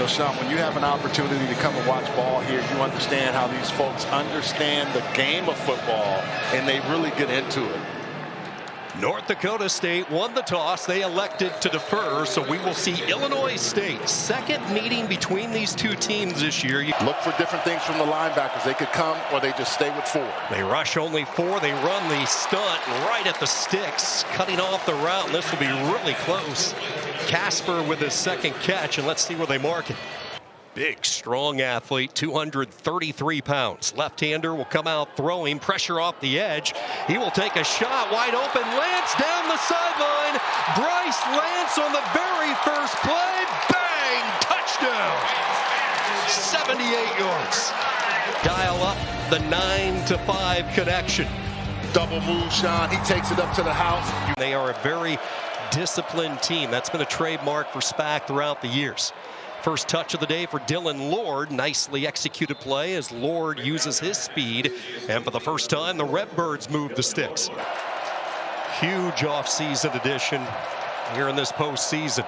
So, Sean, when you have an opportunity to come and watch ball here, you understand how these folks understand the game of football, and they really get into it. North Dakota State won the toss. They elected to defer, so we will see Illinois State. Second meeting between these two teams this year. Look for different things from the linebackers. They could come or they just stay with 4. They rush only 4. They run the stunt right at the sticks, cutting off the route. And this will be really close. Casper with his second catch, and let's see where they mark it. Big, strong athlete, 233 pounds. Left-hander will come out throwing, pressure off the edge. He will take a shot, wide open. Lance down the sideline. Bryce Lance on the very first play. Bang! Touchdown! 78 yards. Dial up the 9-5 connection. Double move, Sean. He takes it up to the house. They are a very disciplined team. That's been a trademark for SPAC throughout the years. First touch of the day for Dylan Lord. Nicely executed play as Lord uses his speed. And for the first time, the Redbirds move the sticks. Huge offseason addition here in this postseason.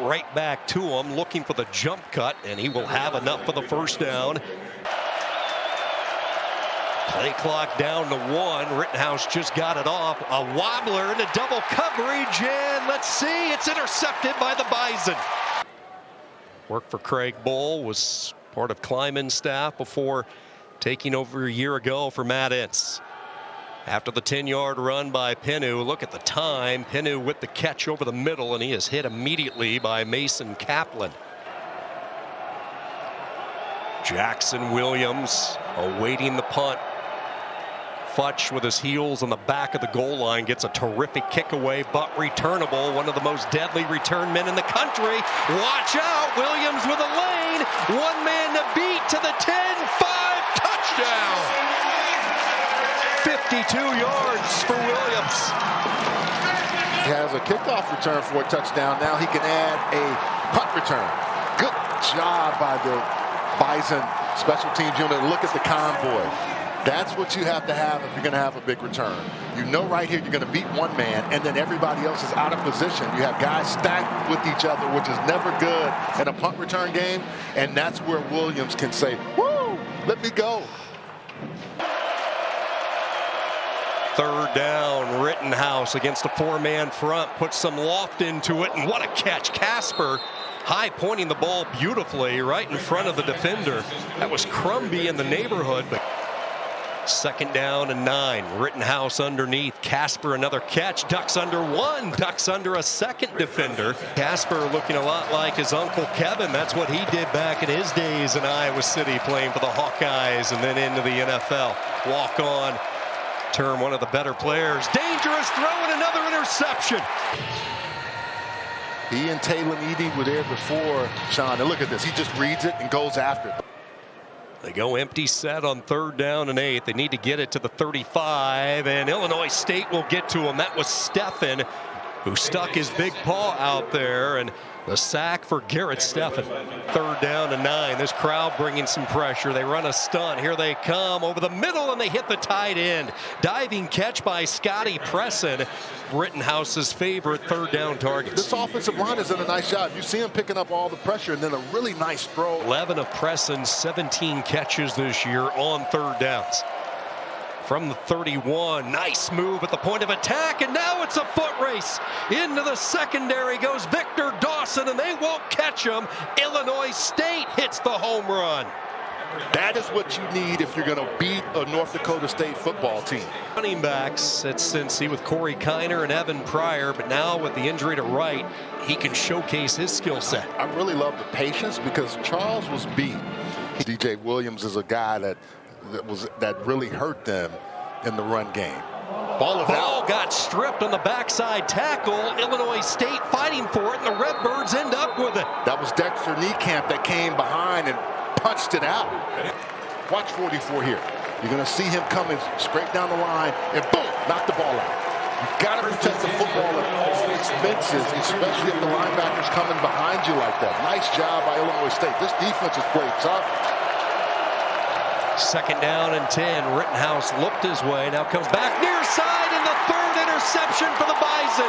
Right back to him, looking for the jump cut, and he will have enough for the first down. Play clock down to 1. Rittenhouse just got it off. A wobbler into double coverage, and let's see, it's intercepted by the Bison. Worked for Craig Bull, was part of Kleiman's staff before taking over a year ago for Matt Ince. After the 10-yard run by Penu, look at the time. Penu with the catch over the middle, and he is hit immediately by Mason Kaplan. Jackson Williams awaiting the punt. Futch with his heels on the back of the goal line gets a terrific kick away, but returnable. One of the most deadly return men in the country. Watch out, Williams with a lane. One man to beat to the 10-5 touchdown. 52 yards for Williams. He has a kickoff return for a touchdown. Now he can add a punt return. Good job by the Bison special teams unit. Look at the convoy. That's what you have to have if you're going to have a big return. You know right here you're going to beat one man, and then everybody else is out of position. You have guys stacked with each other, which is never good in a punt return game, and that's where Williams can say, woo, let me go. Third down, Rittenhouse against a 4-man front, puts some loft into it, and what a catch. Casper high pointing the ball beautifully right in front of the defender. That was Crumby in the neighborhood, but second down and 9. Rittenhouse underneath. Casper another catch. Ducks under 1. Ducks under a second defender. Casper looking a lot like his uncle Kevin. That's what he did back in his days in Iowa City, playing for the Hawkeyes and then into the NFL. Walk on. Turn one of the better players. Dangerous throw and another interception. He and Taylor Edie were there before, Sean. And look at this. He just reads it and goes after it. They go empty set on third down and 8. They need to get it to the 35, and Illinois State will get to him. That was Steffen who stuck his big paw out there, and the sack for Garrett Steffen. Third down and 9. This crowd bringing some pressure. They run a stunt. Here they come over the middle, and they hit the tight end. Diving catch by Scotty Presson. Rittenhouse's favorite third down targets. This offensive line has done a nice job. You see him picking up all the pressure and then a really nice throw. 11 of Presson's 17 catches this year on third downs. From the 31, nice move at the point of attack, and now it's a foot race. Into the secondary goes Victor Dawson, and they won't catch him. Illinois State hits the home run. That is what you need if you're going to beat a North Dakota State football team. Running backs at Cincy with Corey Kiner and Evan Pryor, but now with the injury to Wright, he can showcase his skill set. I really love the patience because Charles was beat. DJ Williams is a guy that really hurt them in the run game. Ball got stripped on the backside tackle. Illinois State fighting for it, and the Redbirds end up with it. That was Dexter Niekamp that came behind and punched it out. Watch 44 here. You're going to see him coming straight down the line, and boom, knock the ball out. You've got to protect the football at all expenses, especially if the linebackers coming behind you like that. Nice job by Illinois State. This defense has played tough. Second down and 10. Rittenhouse looked his way. Now comes back near side, and the third interception for the Bison.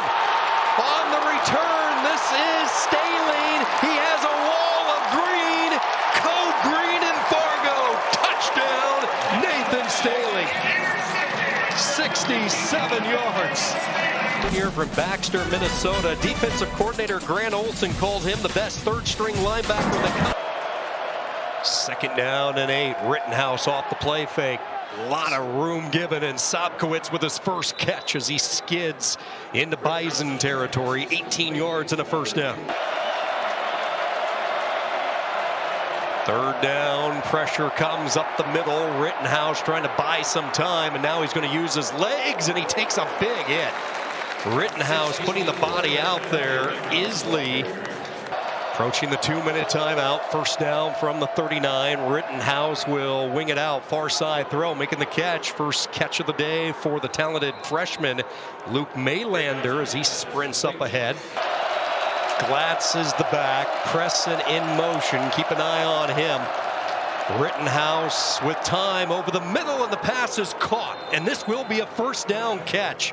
On the return, this is Staline. He has a wall of green. 67 yards. Here from Baxter, Minnesota, defensive coordinator Grant Olson called him the best third-string linebacker in the country. 2nd down and 8. Rittenhouse off the play fake. A lot of room given, and Sobkowitz with his first catch as he skids into Bison territory. 18 yards and a first down. 3rd down, pressure comes up the middle. Rittenhouse trying to buy some time, and now he's going to use his legs, and he takes a big hit. Rittenhouse putting the body out there. Isley approaching the 2-minute timeout. 1st down from the 39. Rittenhouse will wing it out. Far side throw, making the catch. First catch of the day for the talented freshman Luke Maylander as he sprints up ahead. Glatz is the back. Presson in motion. Keep an eye on him. Rittenhouse with time over the middle, and the pass is caught. And this will be a 1st down catch.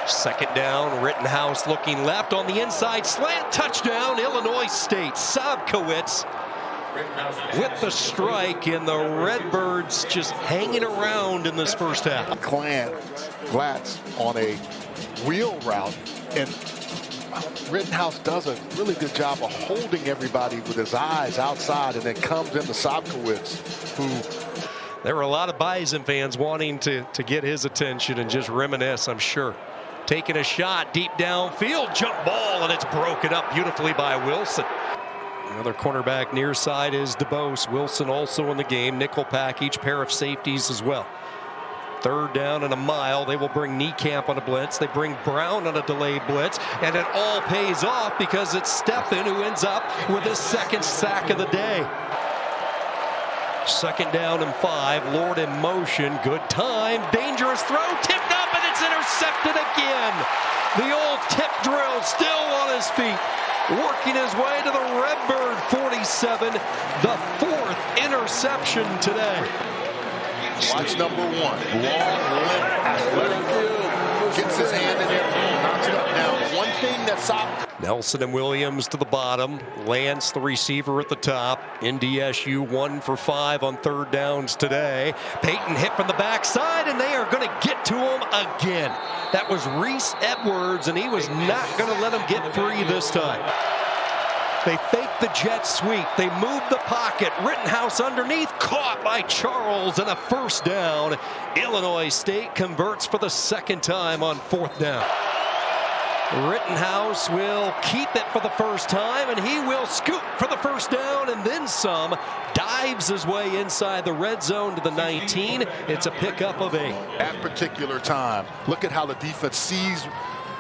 2nd down, Rittenhouse looking left on the inside slant. Touchdown, Illinois State. Sobkowitz with the strike, and the Redbirds just hanging around in this first half. Glatz on a wheel route, and Rittenhouse does a really good job of holding everybody with his eyes outside, and then comes into Sobkowitz, who... There were a lot of Bison fans wanting to get his attention and just reminisce, I'm sure. Taking a shot deep downfield, jump ball, and it's broken up beautifully by Wilson. Another cornerback near side is DeBose. Wilson also in the game. Nickel package, pair of safeties as well. 3rd down and a mile. They will bring Niekamp on a blitz. They bring Brown on a delayed blitz, and it all pays off because it's Stephan who ends up with his 2nd sack of the day. 2nd down and 5. Lord in motion. Good time. Dangerous throw. Tipped up, and it's intercepted again. The old tip drill still on his feet. Working his way to the Redbird 47. The 4th interception today. Watch number 1. Long, limp, athletic. Gets his hand in there. Knocks it up. Now, one thing that's Nelson and Williams to the bottom. Lance, the receiver, at the top. NDSU 1 for 5 on 3rd downs today. Peyton hit from the backside, and they are going to get to him again. That was Reese Edwards, and he was not going to let him get free this time. They fake the jet sweep. They move the pocket. Rittenhouse underneath, caught by Charles, and a 1st down. Illinois State converts for the 2nd time on 4th down. Rittenhouse will keep it for the 1st time, and he will scoop for the 1st down and then some. Dives his way inside the red zone to the 19. It's a pickup of 8. At particular time, look at how the defense sees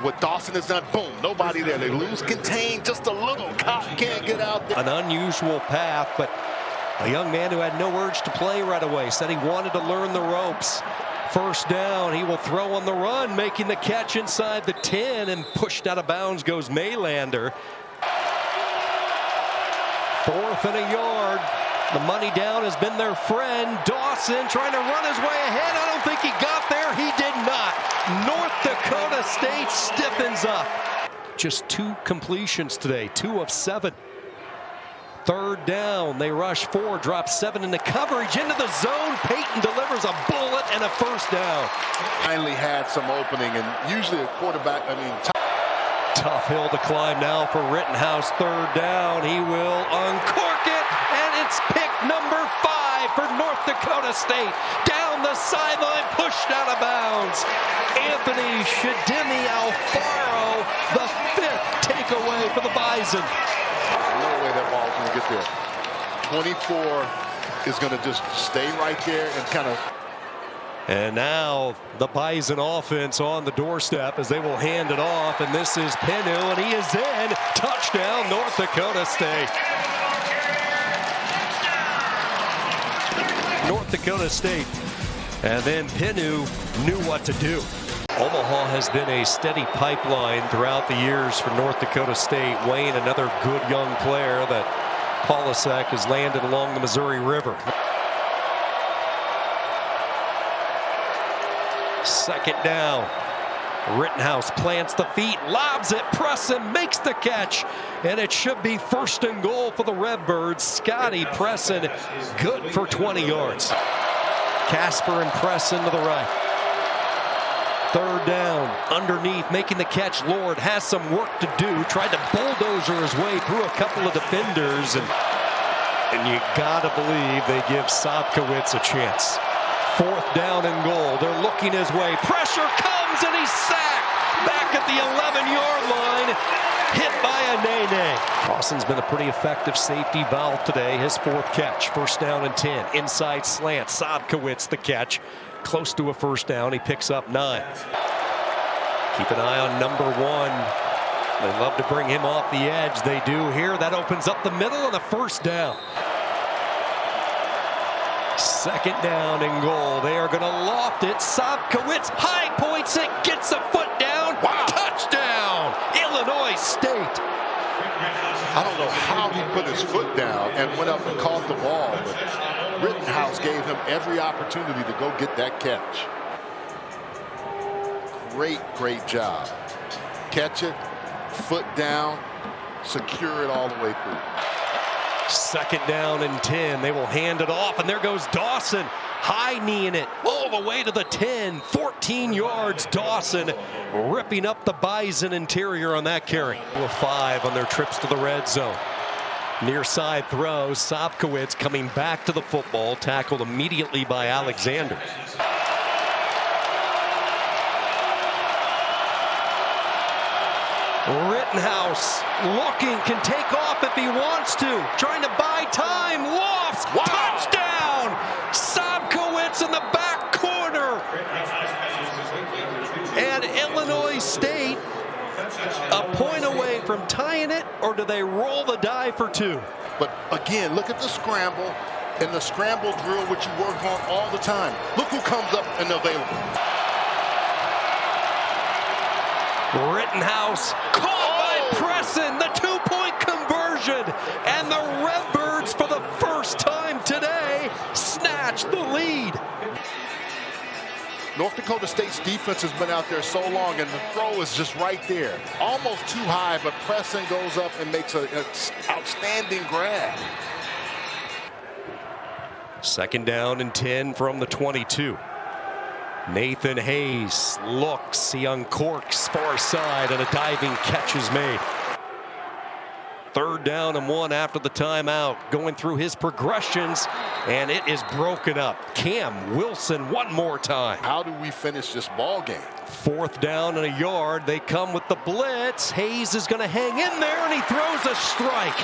what Dawson has done. Boom, nobody there. They lose contain just a little. Cotton can't get out there. An unusual path, but a young man who had no urge to play right away said he wanted to learn the ropes. 1st down, he will throw on the run, making the catch inside the 10, and pushed out of bounds goes Maylander. 4th and a yard. The money down has been their friend. Dawson trying to run his way ahead. I don't think he got there. He did not. North Dakota State stiffens up. Just 2 completions today, 2 of 7. 3rd down, they rush 4, drop 7 into coverage, into the zone. Peyton delivers a bullet and a 1st down. Finally had some opening, and usually a quarterback, Tough hill to climb now for Rittenhouse. 3rd down, he will uncork it, and it's pick number 5 for North Dakota State. Down the sideline, pushed out of bounds. Anthony Shadimi Alfaro, the 5th takeaway for the Bison. No way that ball's going to get there. 24 is going to just stay right there and kind of. And now the Bison offense on the doorstep as they will hand it off. And this is Penu, and he is in. Touchdown, North Dakota State. North Dakota State. And then Penu knew what to do. Omaha has been a steady pipeline throughout the years for North Dakota State. Wayne, another good young player that Polasek has landed along the Missouri River. 2nd down. Rittenhouse plants the feet, lobs it, Presson makes the catch, and it should be 1st and goal for the Redbirds. Scotty Presson, good for 20 yards. Casper and Presson to the right. Third down, underneath, making the catch. Lord has some work to do. Tried to bulldozer his way through a couple of defenders, and you gotta believe they give Sobkowitz a chance. Fourth down and goal. They're looking his way. Pressure comes, and he's sacked back at the 11-yard line. Hit by a Nene. Dawson's been a pretty effective safety valve today. His fourth catch. First down and 10. Inside slant. Sobkowitz the catch. Close to a first down. He picks up 9. Keep an eye on number 1. They love to bring him off the edge. They do here. That opens up the middle on the first down. Second down and goal. They are going to loft it. Sobkowitz high points it. Gets a foot down. Wow. Touchdown. Illinois State. I don't know how he put his foot down and went up and caught the ball, but Rittenhouse gave him every opportunity to go get that catch. Great job. Catch it, foot down, secure it all the way through. Second down and 10. They will hand it off, and there goes Dawson. High kneeing it all the way to the 10. 14 yards. Dawson ripping up the Bison interior on that carry. 5 on their trips to the red zone. Near side throw. Sobkowitz coming back to the football. Tackled immediately by Alexander. Rittenhouse looking, can take off if he wants to. Trying to buy time. Lofts. Wow. Touchdown. Sobkowitz in the back corner. And Illinois State a point away from tying it, or do they roll the die for 2? But again, look at the scramble and the scramble drill, which you work on all the time. Look who comes up and available. Rittenhouse caught by Presson, the 2-point conversion, and the Redbirds for the first time today snatch the lead. North Dakota State's defense has been out there so long, and the throw is just right there. Almost too high, but Presson goes up and makes an outstanding grab. Second down and 10 from the 22. Nathan Hayes looks, he uncorks far side, and a diving catch is made. Third down and 1 after the timeout, going through his progressions, and it is broken up. Cam Wilson one more time. How do we finish this ball game? Fourth down and a yard. They come with the blitz. Hayes is going to hang in there, and he throws a strike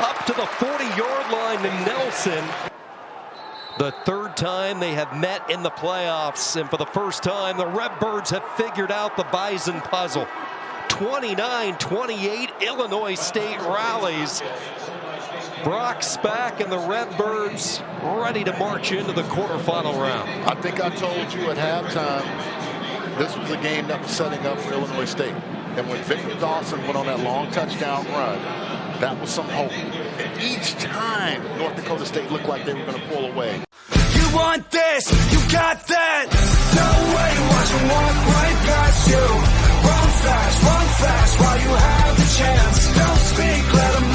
up to the 40-yard line to Nelson. The third time they have met in the playoffs, and for the first time, the Redbirds have figured out the Bison puzzle. 29-28, Illinois State rallies. Brock Spack and the Redbirds ready to march into the quarterfinal round. I think I told you at halftime, this was a game that was setting up for Illinois State. And when Victor Dawson went on that long touchdown run, that was some hope. And each time, North Dakota State looked like they were going to pull away. You want this, you got that. No way, watch them walk right past you. Run fast while you have the chance. Don't speak, let them